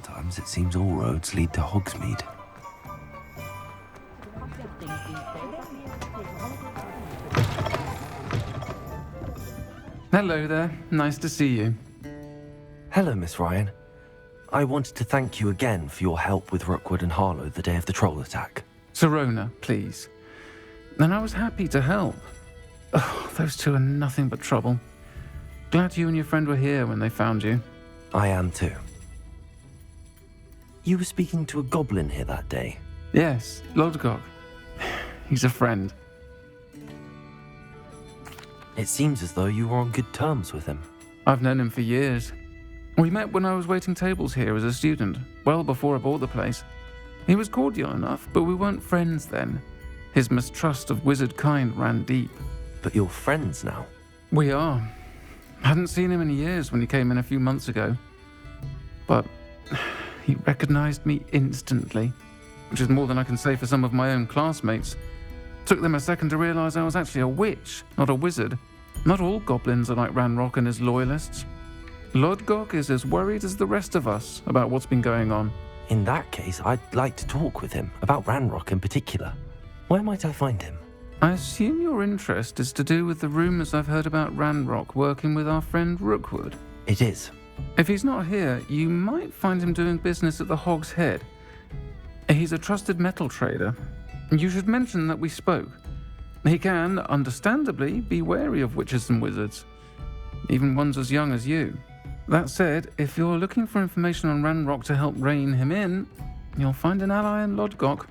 Sometimes it seems all roads lead to Hogsmeade. Hello there. Nice to see you. Hello, Miss Ryan. I wanted to thank you again for your help with Rookwood and Harlow the day of the troll attack. Sirona, please. And I was happy to help. Oh, those two are nothing but trouble. Glad you and your friend were here when they found you. I am too. You were speaking to a goblin here that day? Yes, Lodgok. He's a friend. It seems as though you were on good terms with him. I've known him for years. We met when I was waiting tables here as a student, well before I bought the place. He was cordial enough, but we weren't friends then. His mistrust of wizard kind ran deep. But you're friends now? We are. Hadn't seen him in years when he came in a few months ago. But he recognized me instantly, which is more than I can say for some of my own classmates. Took them a second to realize I was actually a witch, not a wizard. Not all goblins are like Ranrock and his loyalists. Lodgok is as worried as the rest of us about what's been going on. In that case, I'd like to talk with him, about Ranrock in particular. Where might I find him? I assume your interest is to do with the rumors I've heard about Ranrock working with our friend Rookwood. It is. If he's not here, you might find him doing business at the Hog's Head. He's a trusted metal trader. You should mention that we spoke. He can, understandably, be wary of witches and wizards, even ones as young as you. That said, if you're looking for information on Ranrock to help rein him in, you'll find an ally in Lodgok.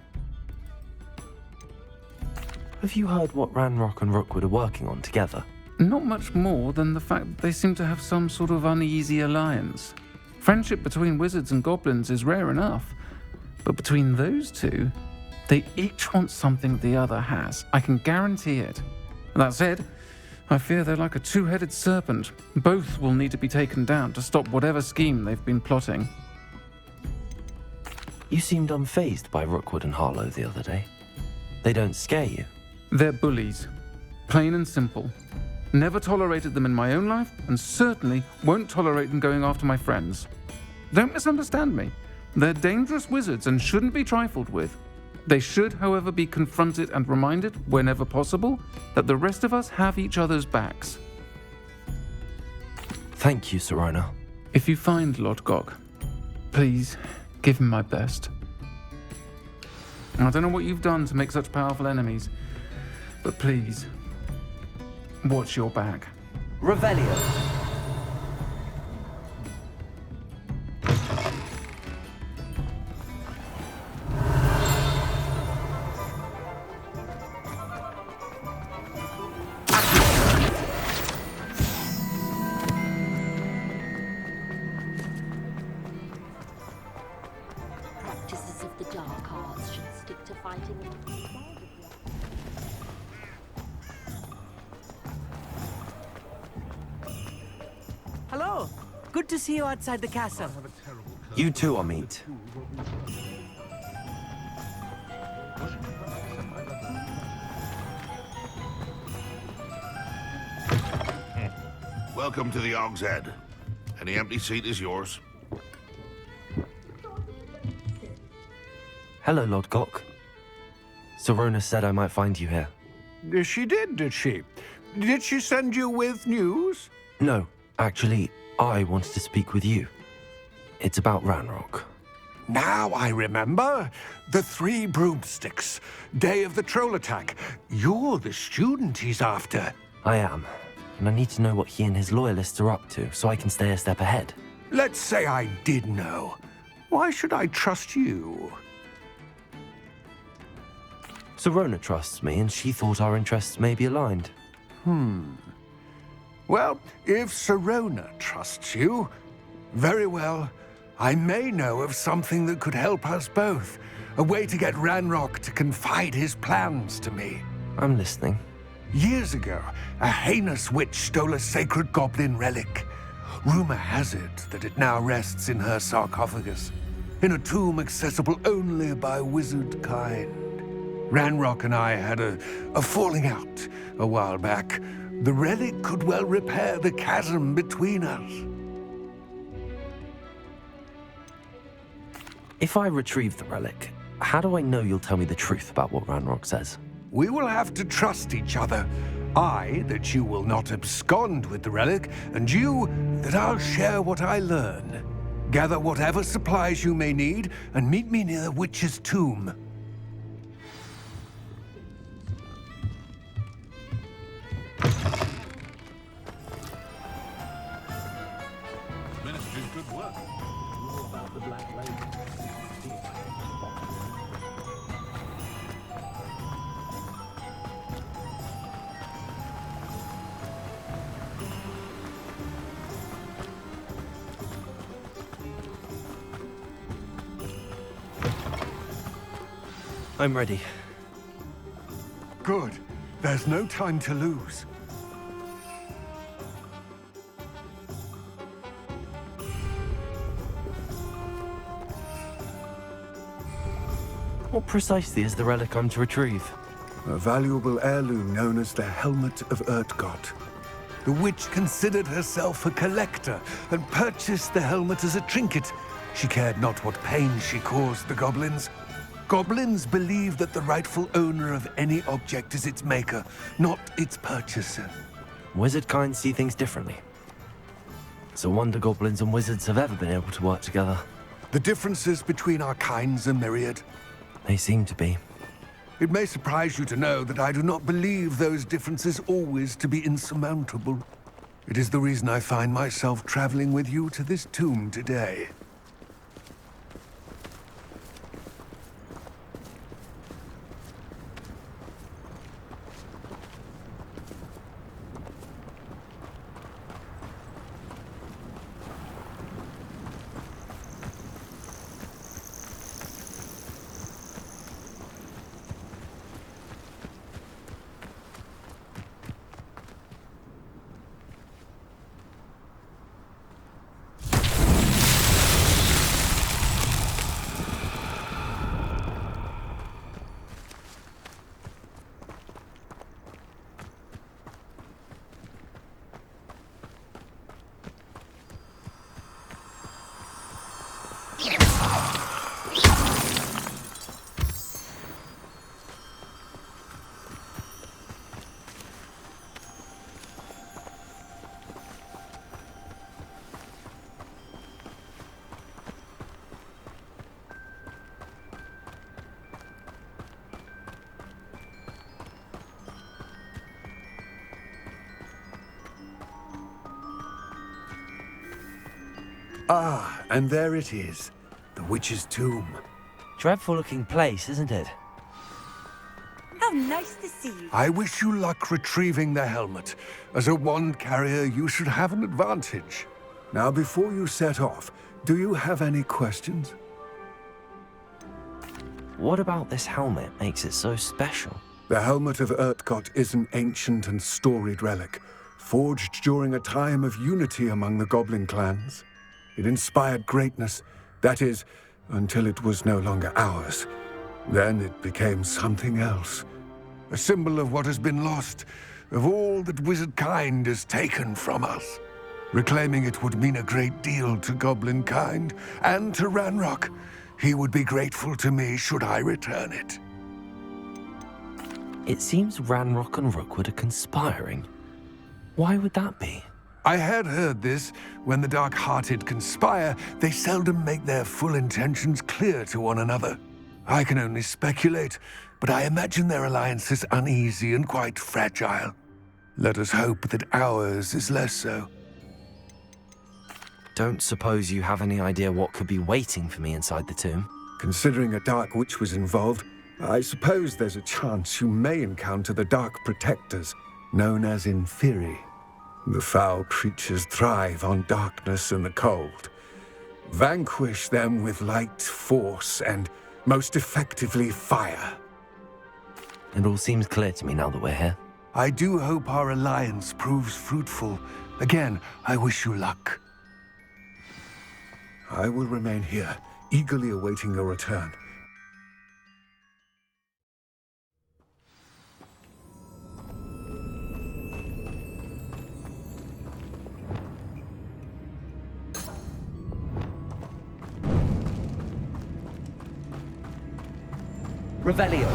Have you heard what Ranrock and Rookwood are working on together? Not much more than the fact that they seem to have some sort of uneasy alliance. Friendship between wizards and goblins is rare enough, but between those two, they each want something the other has. I can guarantee it. That said, I fear they're like a two-headed serpent. Both will need to be taken down to stop whatever scheme they've been plotting. You seemed unfazed by Rookwood and Harlow the other day. They don't scare you? They're bullies. Plain and simple. Never tolerated them in my own life, and certainly won't tolerate them going after my friends. Don't misunderstand me. They're dangerous wizards and shouldn't be trifled with. They should, however, be confronted and reminded, whenever possible, that the rest of us have each other's backs. Thank you, Sirona. If you find Lodgok, please give him my best. I don't know what you've done to make such powerful enemies, but please, watch your back. Revelio. Practices of the dark arts should stick to fighting. Hello. Good to see you outside the castle. You too, Amit. Welcome to the Hog's Head. Any empty seat is yours. Hello, Lodgok. Sirona said I might find you here. She did she? Did she send you with news? No, actually, I wanted to speak with you. It's about Ranrock. Now I remember. The 3 broomsticks. Day of the troll attack. You're the student he's after. I am, and I need to know what he and his loyalists are up to so I can stay a step ahead. Let's say I did know. Why should I trust you? Sirona trusts me, and she thought our interests may be aligned. Well, if Sirona trusts you, very well. I may know of something that could help us both. A way to get Ranrock to confide his plans to me. I'm listening. Years ago, a heinous witch stole a sacred goblin relic. Rumor has it that it now rests in her sarcophagus, in a tomb accessible only by wizard kind. Ranrock and I had a falling out a while back. The relic could well repair the chasm between us. If I retrieve the relic, how do I know you'll tell me the truth about what Ranrock says? We will have to trust each other. I, that you will not abscond with the relic, and you, that I'll share what I learn. Gather whatever supplies you may need, and meet me near the witch's tomb. Ministry's good work. I'm ready. Good. There's no time to lose. What precisely is the relic I'm to retrieve? A valuable heirloom known as the Helmet of URTKOT. The witch considered herself a collector and purchased the helmet as a trinket. She cared not what pain she caused the goblins. Goblins believe that the rightful owner of any object is its maker, not its purchaser. Wizard kind see things differently. It's a wonder goblins and wizards have ever been able to work together. The differences between our kinds are myriad. They seem to be. It may surprise you to know that I do not believe those differences always to be insurmountable. It is the reason I find myself traveling with you to this tomb today. Ah, and there it is, the witch's tomb. Dreadful looking place, isn't it? How nice to see you. I wish you luck retrieving the helmet. As a wand carrier, you should have an advantage. Now, before you set off, do you have any questions? What about this helmet makes it so special? The Helmet of URTKOT is an ancient and storied relic, forged during a time of unity among the goblin clans. It inspired greatness, that is, until it was no longer ours. Then it became something else. A symbol of what has been lost, of all that wizard kind has taken from us. Reclaiming it would mean a great deal to goblin kind, and to Ranrock. He would be grateful to me should I return it. It seems Ranrock and Rookwood are conspiring. Why would that be? I had heard this. When the dark-hearted conspire, they seldom make their full intentions clear to one another. I can only speculate, but I imagine their alliance is uneasy and quite fragile. Let us hope that ours is less so. Don't suppose you have any idea what could be waiting for me inside the tomb? Considering a dark witch was involved, I suppose there's a chance you may encounter the Dark Protectors, known as Inferi. The foul creatures thrive on darkness and the cold. Vanquish them with light, force, and most effectively fire. It all seems clear to me now that we're here. I do hope our alliance proves fruitful. Again, I wish you luck. I will remain here, eagerly awaiting your return. Revelio.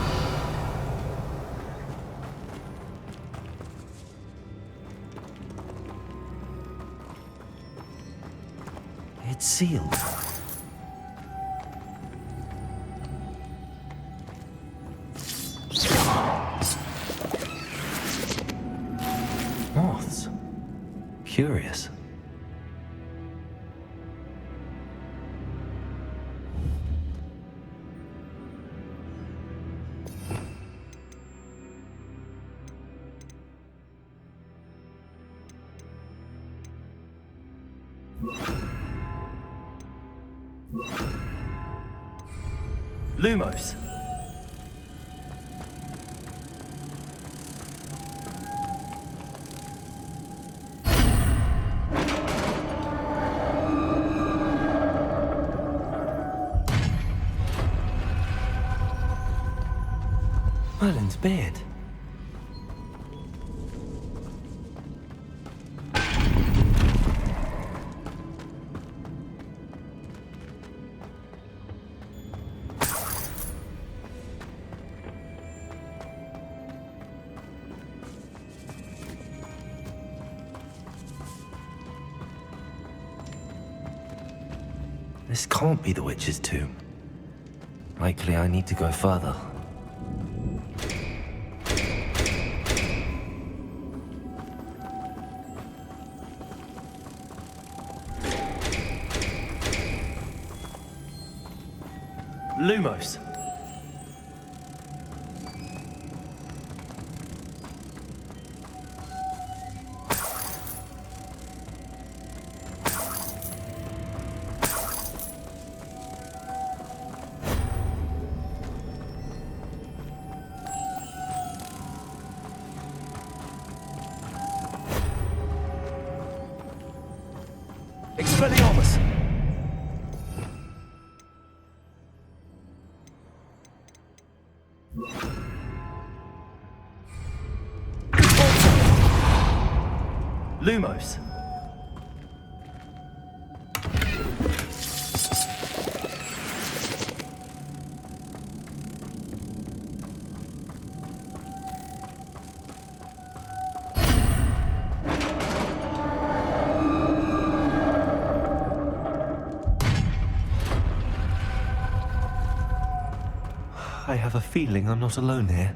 It's sealed. Moths. Curious. Lumos. Merlin's beard. This can't be the witch's tomb. Likely I need to go further. Lumos. Expelliarmus! Lumos. I have a feeling I'm not alone here.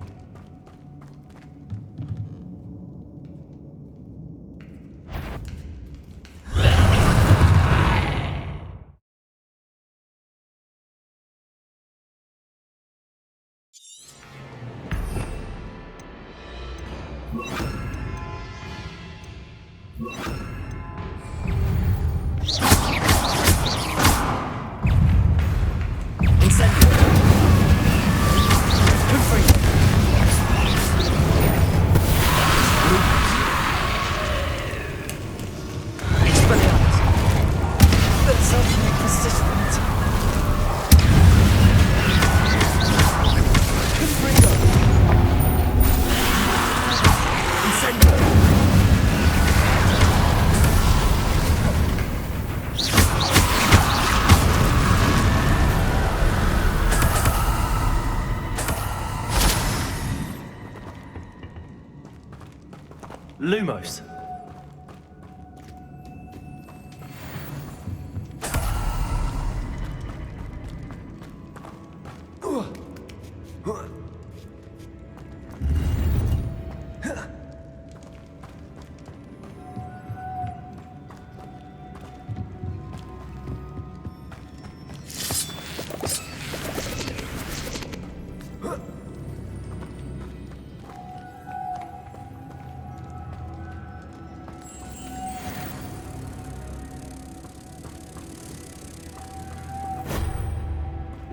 Lumos.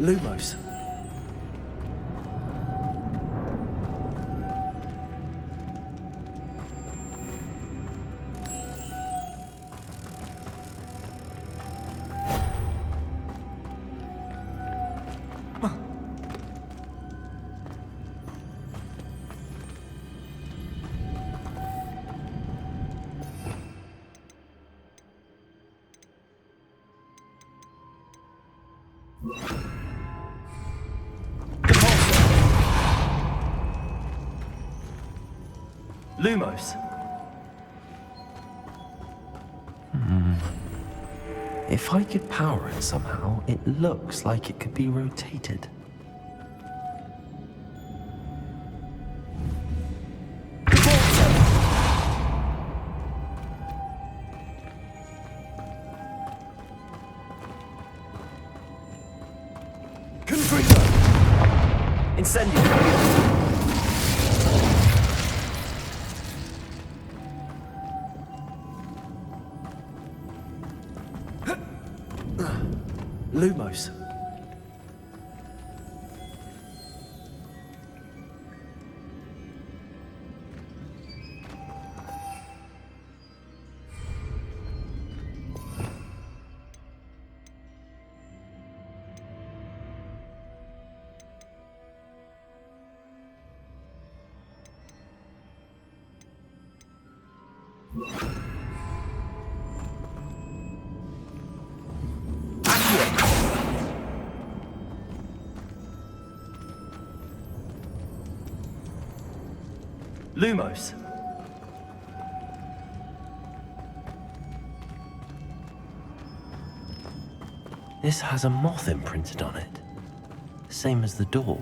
Lumos. Lumos. If I could power it somehow, it looks like it could be rotated. Incendio! Lumos. Lumos. This has a moth imprinted on it, same as the door.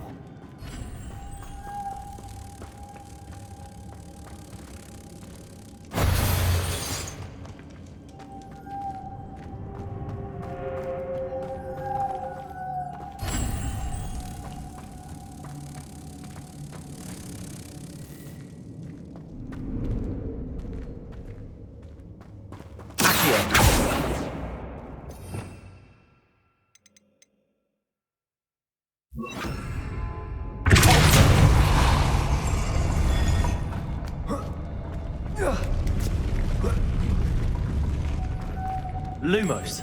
Lumos.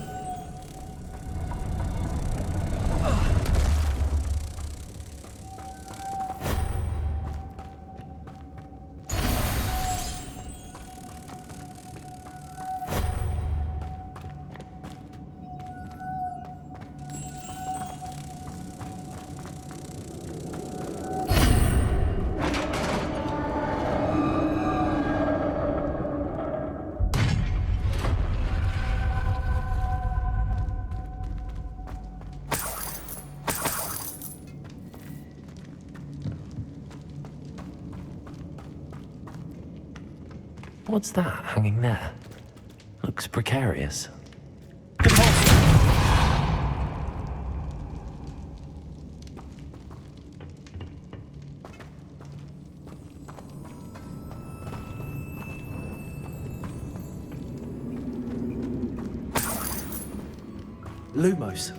What's that hanging there? Looks precarious. Lumos.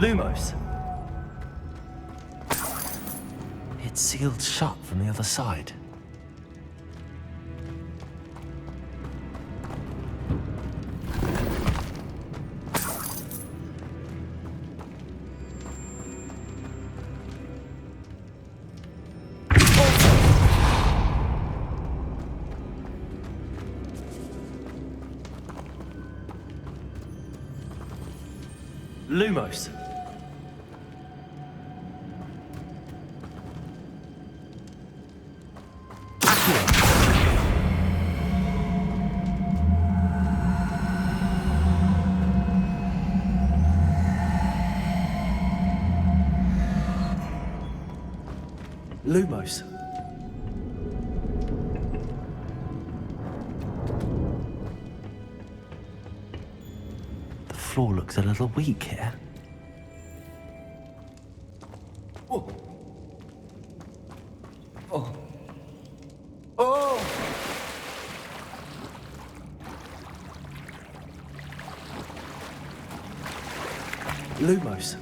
Lumos. It's sealed shut from the other side. Lumos. Lumos. The floor looks a little weak here. Oh. Oh. Oh. Lumos.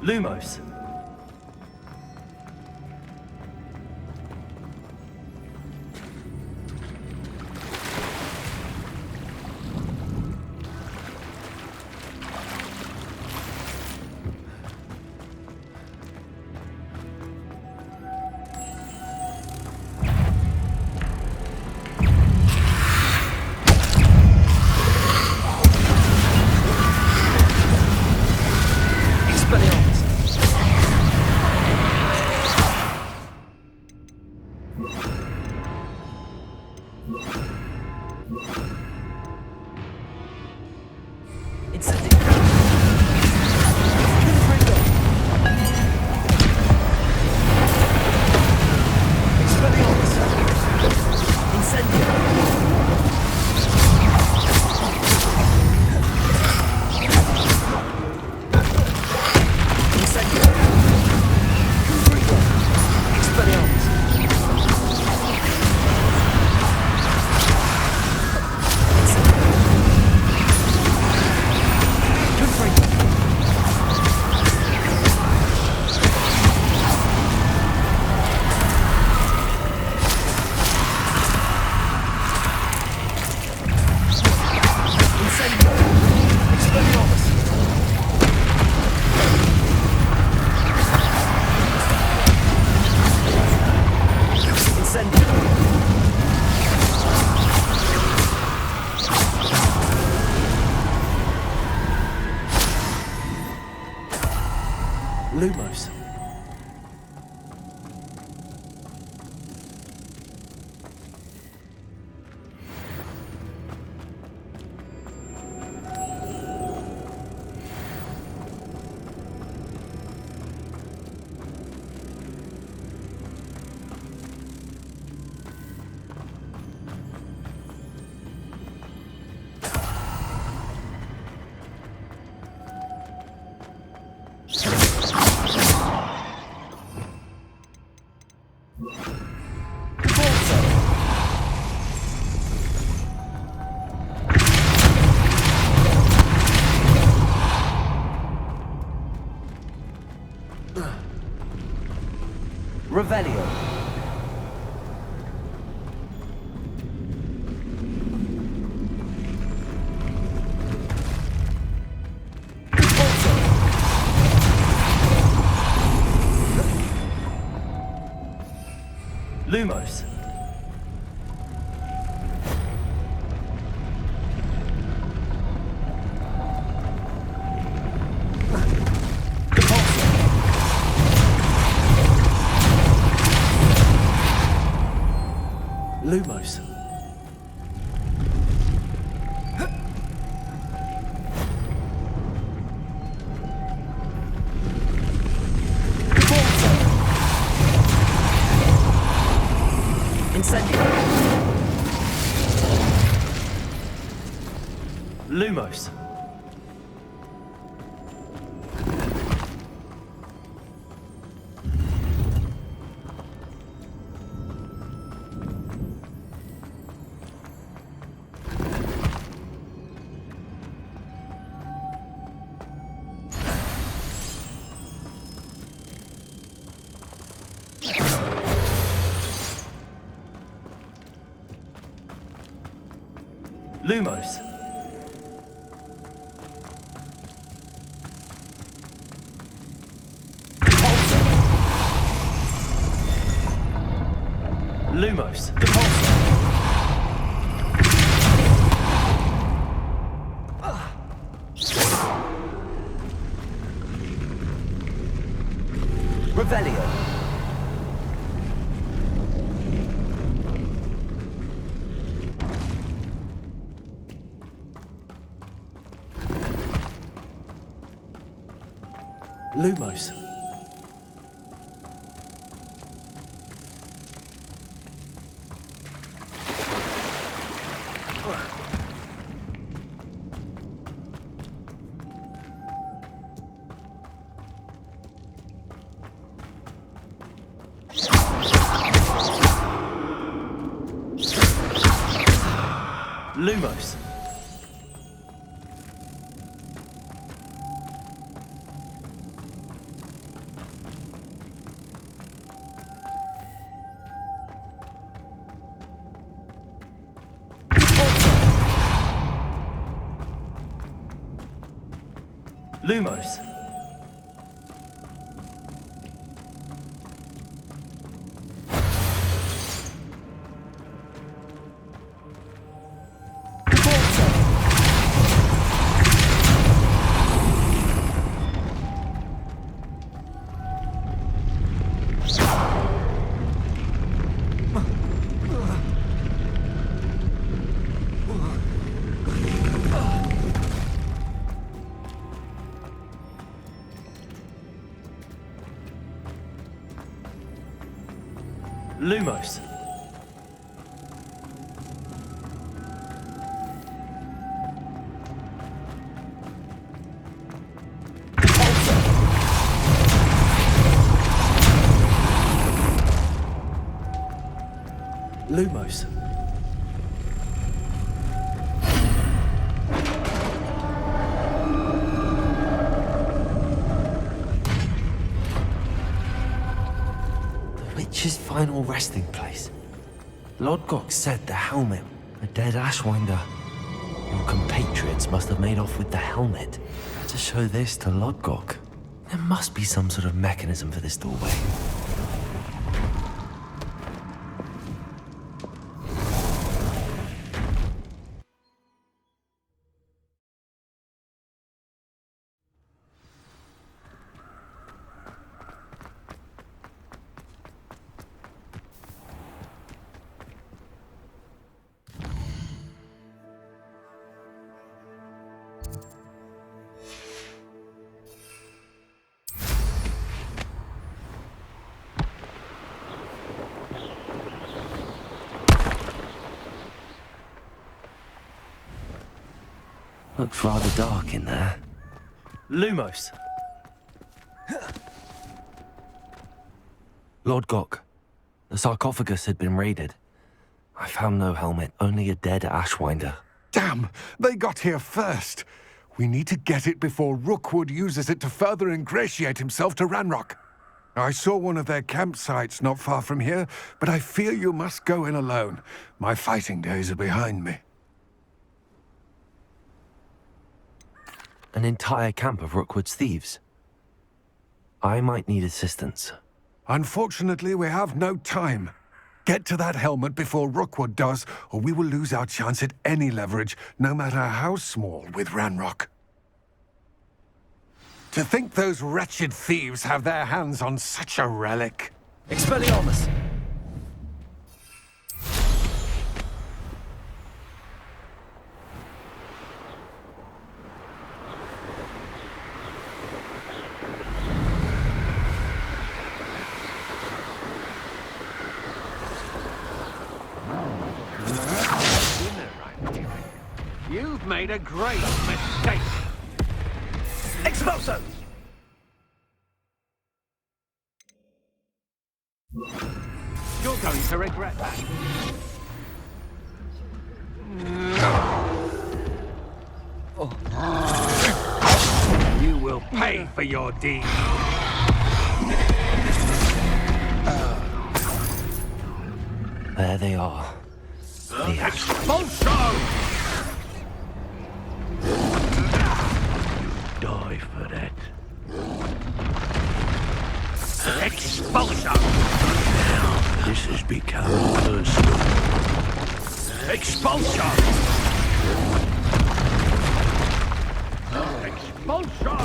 Lumos. Lumos. Revelio. Lumos. Lumos. Incendio. Lumos. Lumos. Lumos. Revelio. Lumos. Lumos. Lumos. Lumos. Lumos. The witch's final resting place. Lodgok said the helmet, a dead Ashwinder. Your compatriots must have made off with the helmet to show this to Lodgok. There must be some sort of mechanism for this doorway. Looks rather dark in there. Lumos! Lord Gok, the sarcophagus had been raided. I found no helmet, only a dead Ashwinder. Damn! They got here first. We need to get it before Rookwood uses it to further ingratiate himself to Ranrock. I saw one of their campsites not far from here, but I fear you must go in alone. My fighting days are behind me. An entire camp of Rookwood's thieves. I might need assistance. Unfortunately, we have no time. Get to that helmet before Rookwood does, or we will lose our chance at any leverage, no matter how small, with Ranrock. To think those wretched thieves have their hands on such a relic. Expelliarmus! You've made a great mistake. Expulso! You're going to regret that. You will pay for your deed. There they are. The Expulso! Die for that. Expulso! Now, this has become personal. Expulso! Expulso!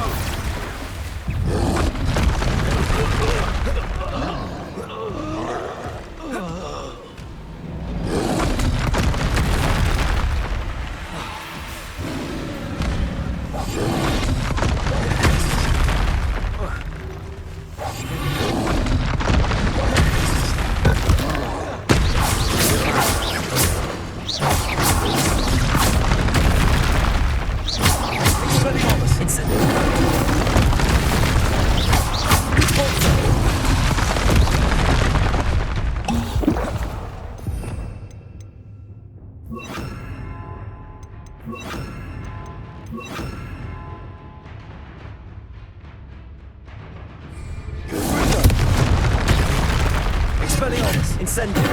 Expelliarmus! Incendio!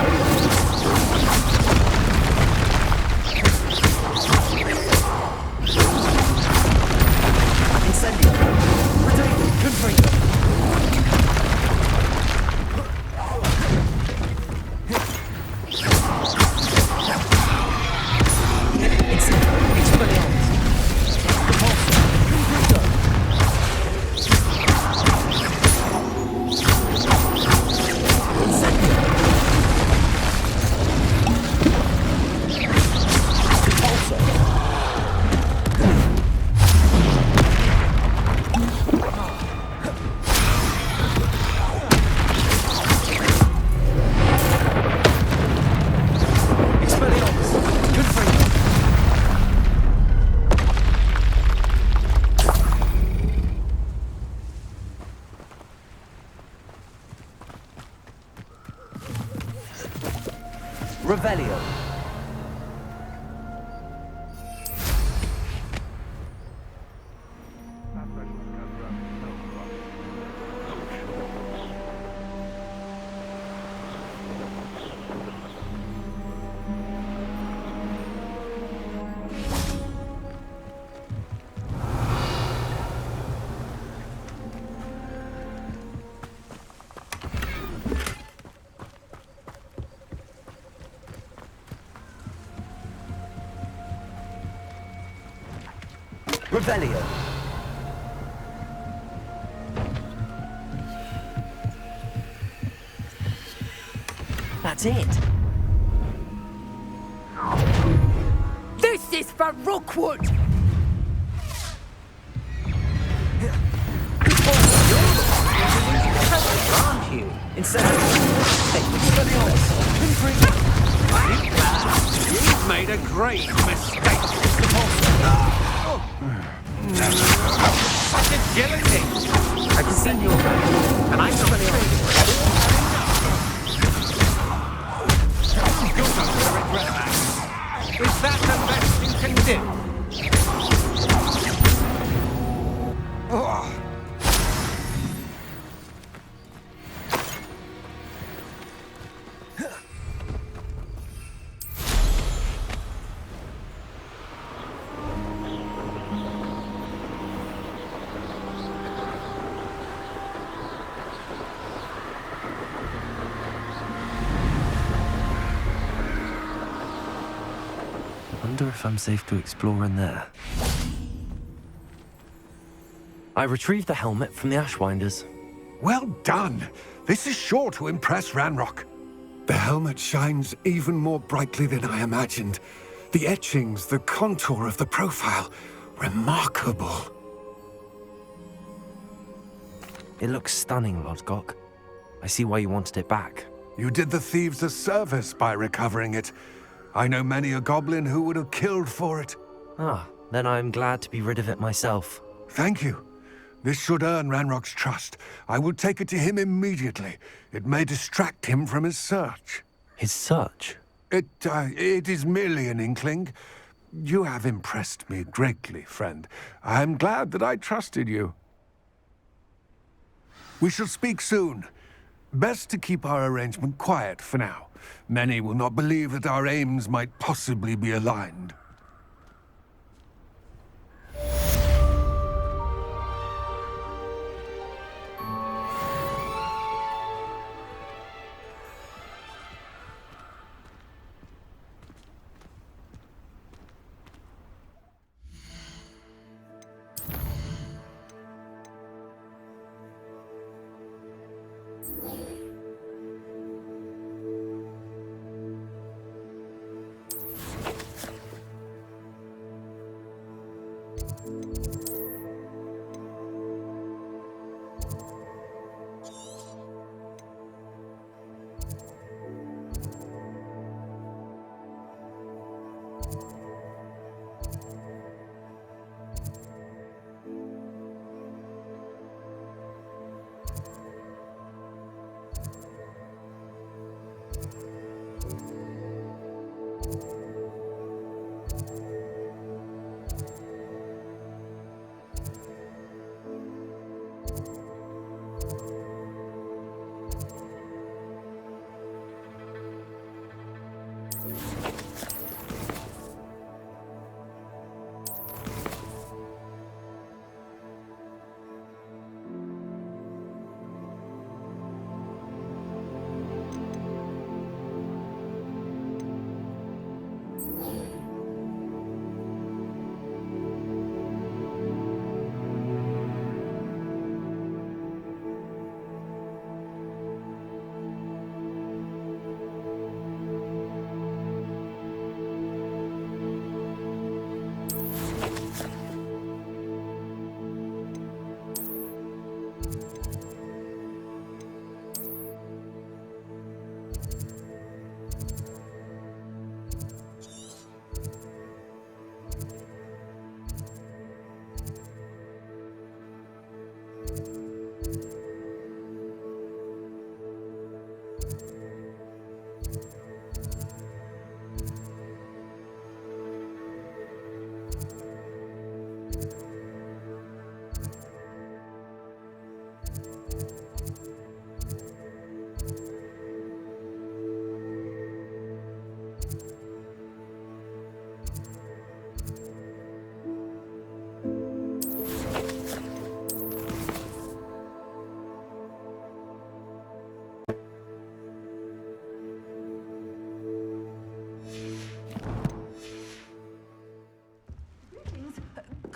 Incendio! Revelio. Revelio. That's it. This is for Rookwood! Aren't you? Instead of... Hey, You've made a great mistake. Such agility! I can see your back, and I'm not really on. You're not going to regret that. Is that the best you can do? Oh. Wonder if I'm safe to explore in there. I retrieved the helmet from the Ashwinders. Well done. This is sure to impress Ranrock. The helmet shines even more brightly than I imagined. The etchings, the contour of the profile, remarkable. It looks stunning, Lodgok. I see why you wanted it back. You did the thieves a service by recovering it. I know many a goblin who would have killed for it. Ah, then I'm glad to be rid of it myself. Thank you. This should earn Ranrock's trust. I will take it to him immediately. It may distract him from his search. His search? It is merely an inkling. You have impressed me greatly, friend. I am glad that I trusted you. We shall speak soon. Best to keep our arrangement quiet for now. Many will not believe that our aims might possibly be aligned.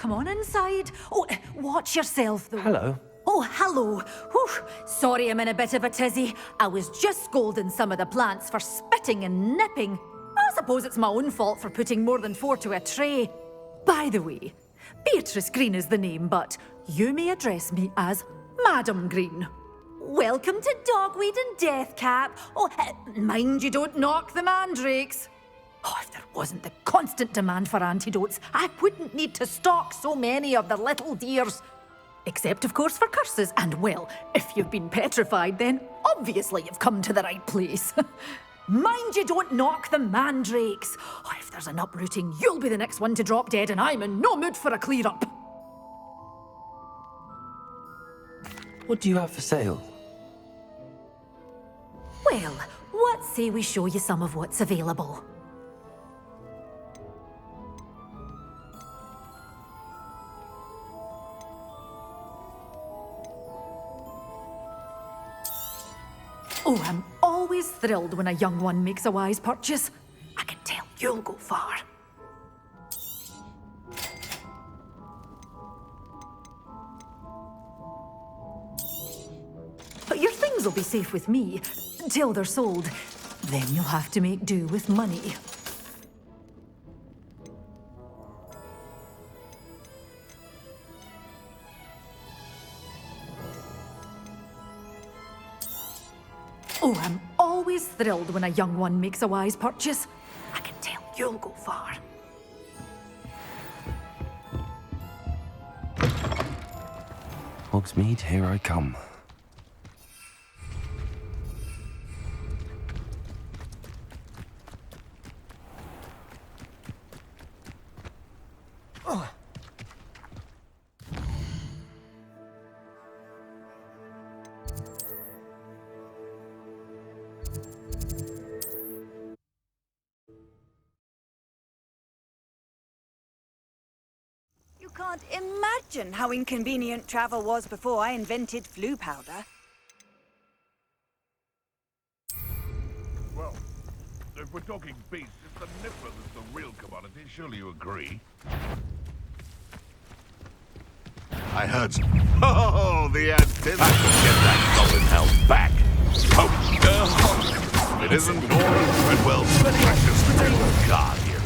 come on inside. Oh, watch yourself, though. Hello. Oh, hello. Whew. Sorry I'm in a bit of a tizzy. I was just scolding some of the plants for spitting and nipping. I suppose it's my own fault for putting more than 4 to a tray. By the way, Beatrice Green is the name, but you may address me as Madam Green. Welcome to Dogweed and Deathcap. Oh, mind you don't knock the mandrakes. Oh, if there wasn't the constant demand for antidotes, I wouldn't need to stock so many of the little dears. Except, of course, for curses. And, well, if you've been petrified, then obviously you've come to the right place. Mind you don't knock the mandrakes. Oh, if there's an uprooting, you'll be the next one to drop dead, and I'm in no mood for a clear-up. What do you have for sale? Well, what say we show you some of what's available? Oh, I'm always thrilled when a young one makes a wise purchase. I can tell you'll go far. But your things will be safe with me, till they're sold. Then you'll have to make do with money. Oh, I'm always thrilled when a young one makes a wise purchase. I can tell you'll go far. Hogsmeade, here I come. You can't imagine how inconvenient travel was before I invented flu powder. Well, if we're talking beasts, it's the nipper that's the real commodity. Surely you agree? I heard some... Oh, the antenna! I can get that goblin hound back! Oh, it isn't all well, precious little guard here.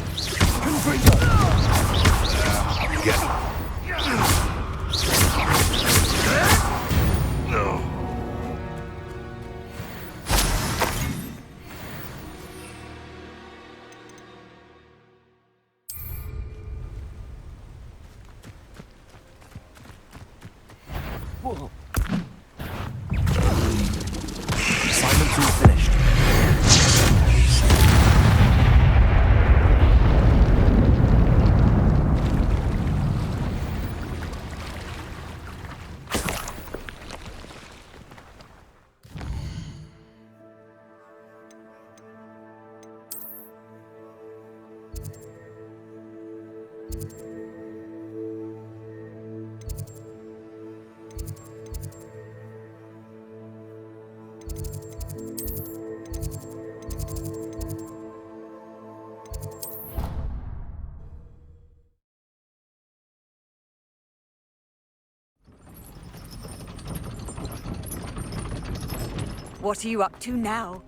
Get... No. Whoa. Assignment's all finished. What are you up to now?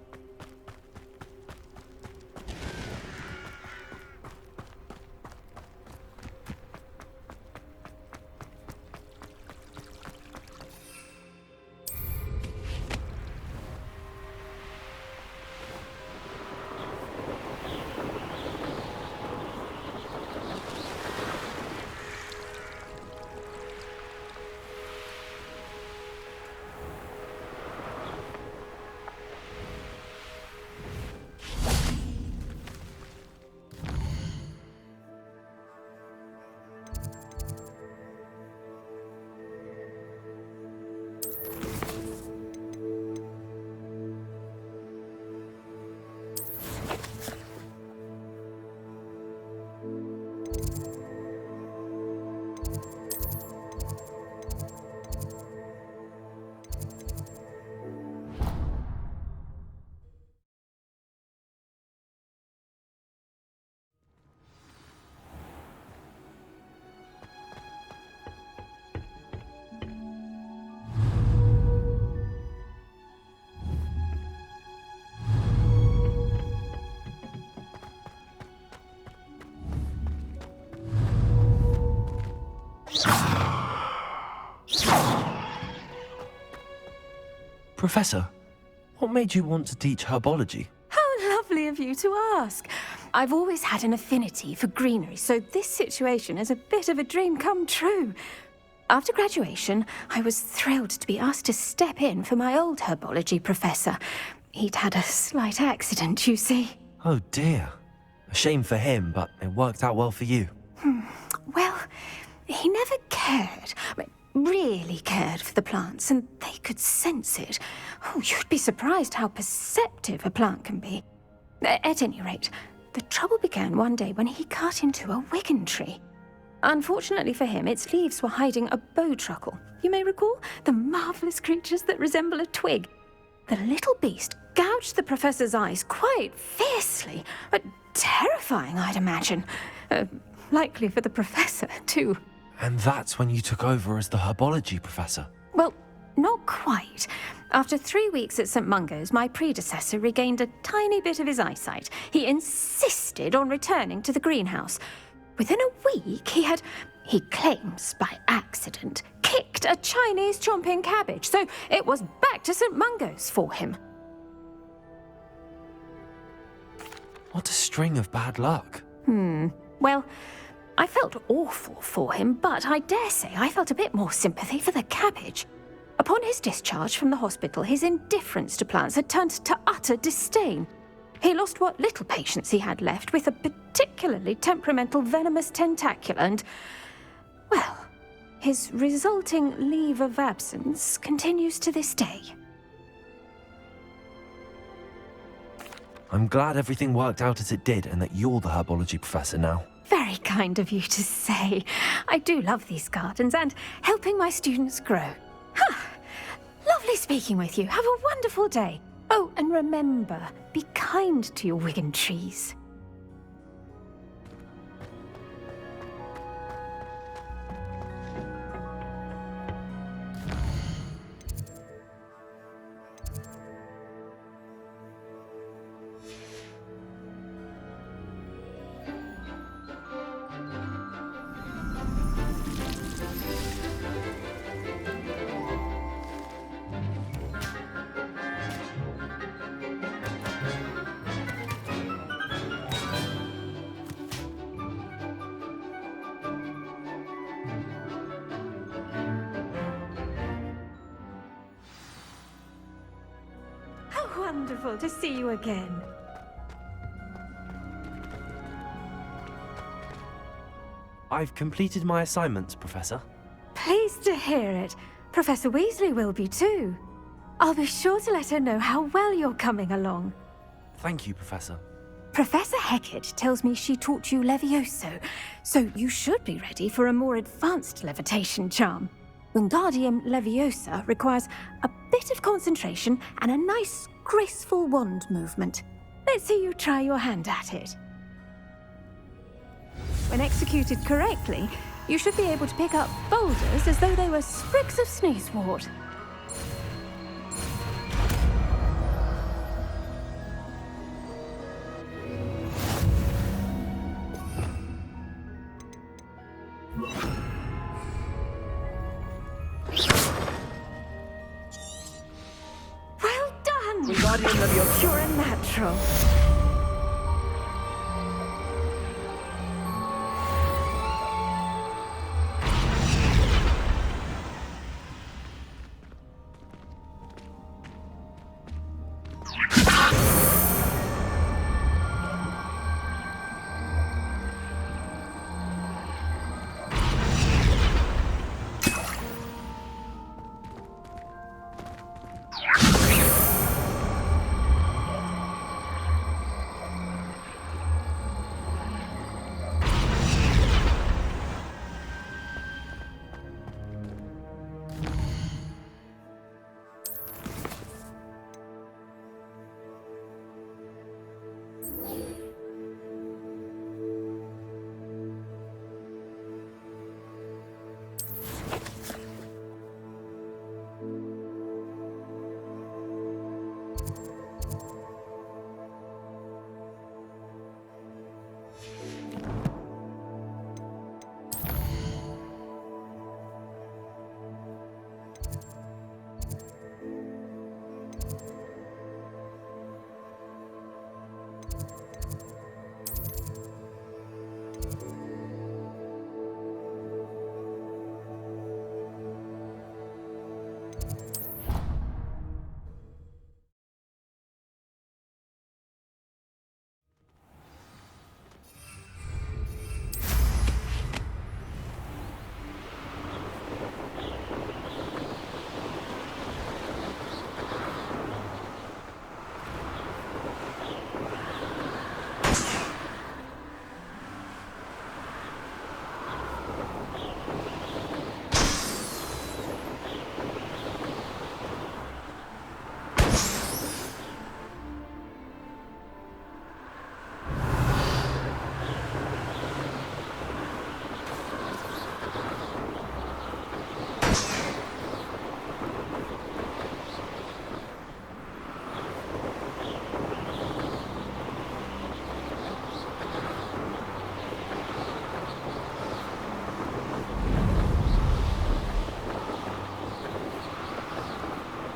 Professor, what made you want to teach herbology? How lovely of you to ask. I've always had an affinity for greenery, so this situation is a bit of a dream come true. After graduation, I was thrilled to be asked to step in for my old herbology professor. He'd had a slight accident, you see. Oh dear. A shame for him, but it worked out well for you. Well, he never cared, really cared for the plants, and they could sense it. Oh, you'd be surprised how perceptive a plant can be. At any rate, the trouble began one day when he cut into a wigan tree. Unfortunately for him, its leaves were hiding a bowtruckle. You may recall the marvellous creatures that resemble a twig. The little beast gouged the professor's eyes quite fiercely, but terrifying, I'd imagine. Likely for the professor, too. And that's when you took over as the herbology professor? Well, not quite. After 3 weeks at St. Mungo's, my predecessor regained a tiny bit of his eyesight. He insisted on returning to the greenhouse. Within a week, he claims by accident, kicked a Chinese chomping cabbage, so it was back to St. Mungo's for him. What a string of bad luck. Well, I felt awful for him, but I dare say I felt a bit more sympathy for the cabbage. Upon his discharge from the hospital, his indifference to plants had turned to utter disdain. He lost what little patience he had left with a particularly temperamental venomous tentacula and, well, his resulting leave of absence continues to this day. I'm glad everything worked out as it did and that you're the herbology professor now. Very kind of you to say. I do love these gardens and helping my students grow. Lovely speaking with you. Have a wonderful day. Oh, and remember, be kind to your wigan trees. Wonderful to see you again. I've completed my assignments, Professor. Pleased to hear it. Professor Weasley will be too. I'll be sure to let her know how well you're coming along. Thank you, Professor. Professor Hecat tells me she taught you Levioso, so you should be ready for a more advanced levitation charm. Wingardium Leviosa requires a bit of concentration and a nice, graceful wand movement. Let's see you try your hand at it. When executed correctly, you should be able to pick up boulders as though they were sprigs of sneezewort. Well done! Wingardium Leviosa, pure and natural.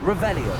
Revelio.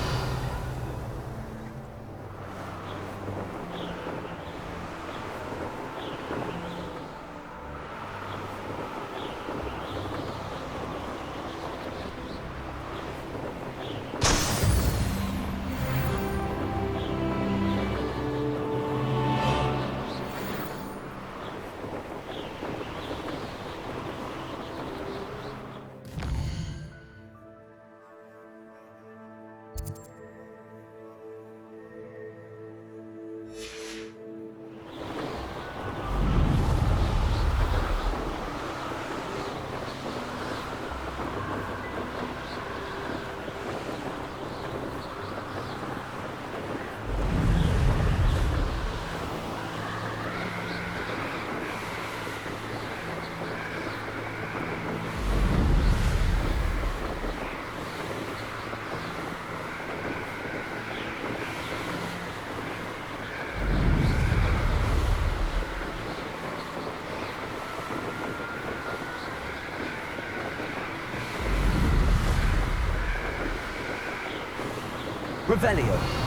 Revelio.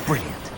Brilliant.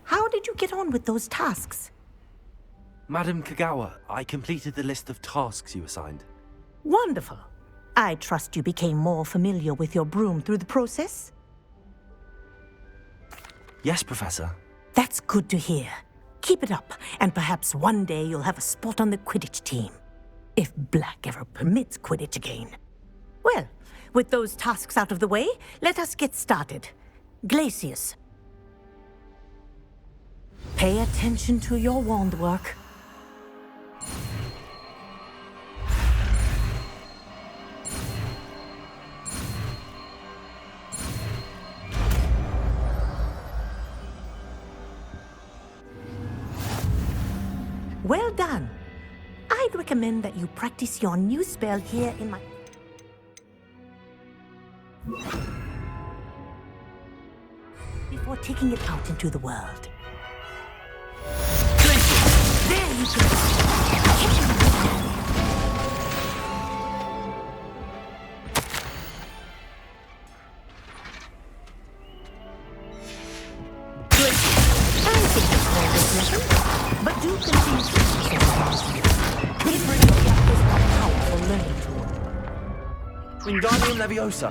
How did you get on with those tasks? Madam Kagawa, I completed the list of tasks you assigned. Wonderful. I trust you became more familiar with your broom through the process? Yes, Professor. That's good to hear. Keep it up, and perhaps one day you'll have a spot on the Quidditch team. If Black ever permits Quidditch again. Well, with those tasks out of the way, let us get started. Glacius. Pay attention to your wand work. Well done. I'd recommend that you practice your new spell here in my... before taking it out into the world. There you go. But do continue to Different is a powerful learning tool. Wingardium Leviosa.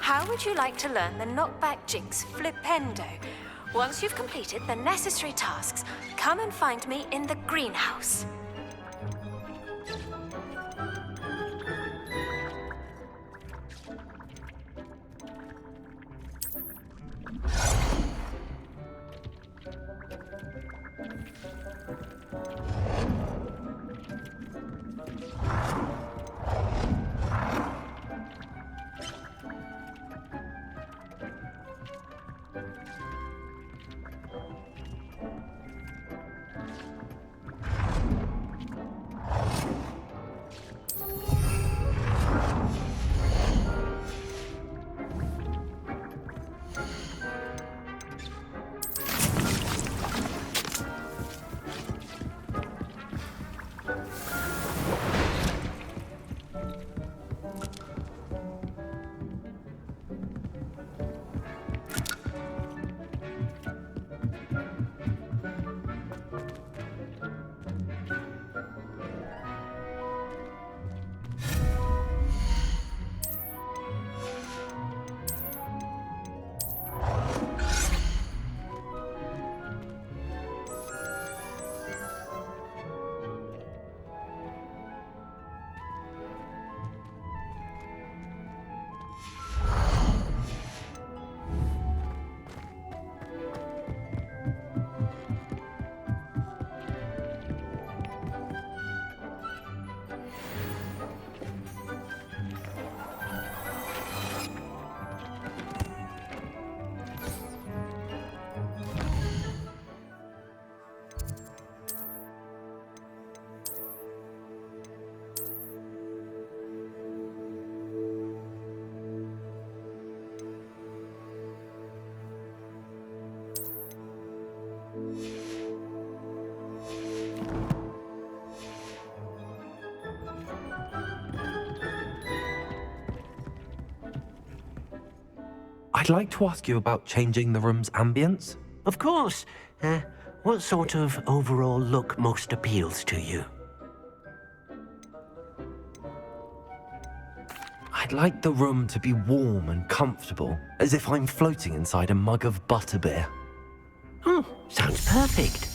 How would you like to learn the knockback jinx flipendo? Once you've completed the necessary tasks, come and find me in the greenhouse. I'd like to ask you about changing the room's ambience. Of course. What sort of overall look most appeals to you? I'd like the room to be warm and comfortable, as if I'm floating inside a mug of butterbeer. Oh, sounds perfect.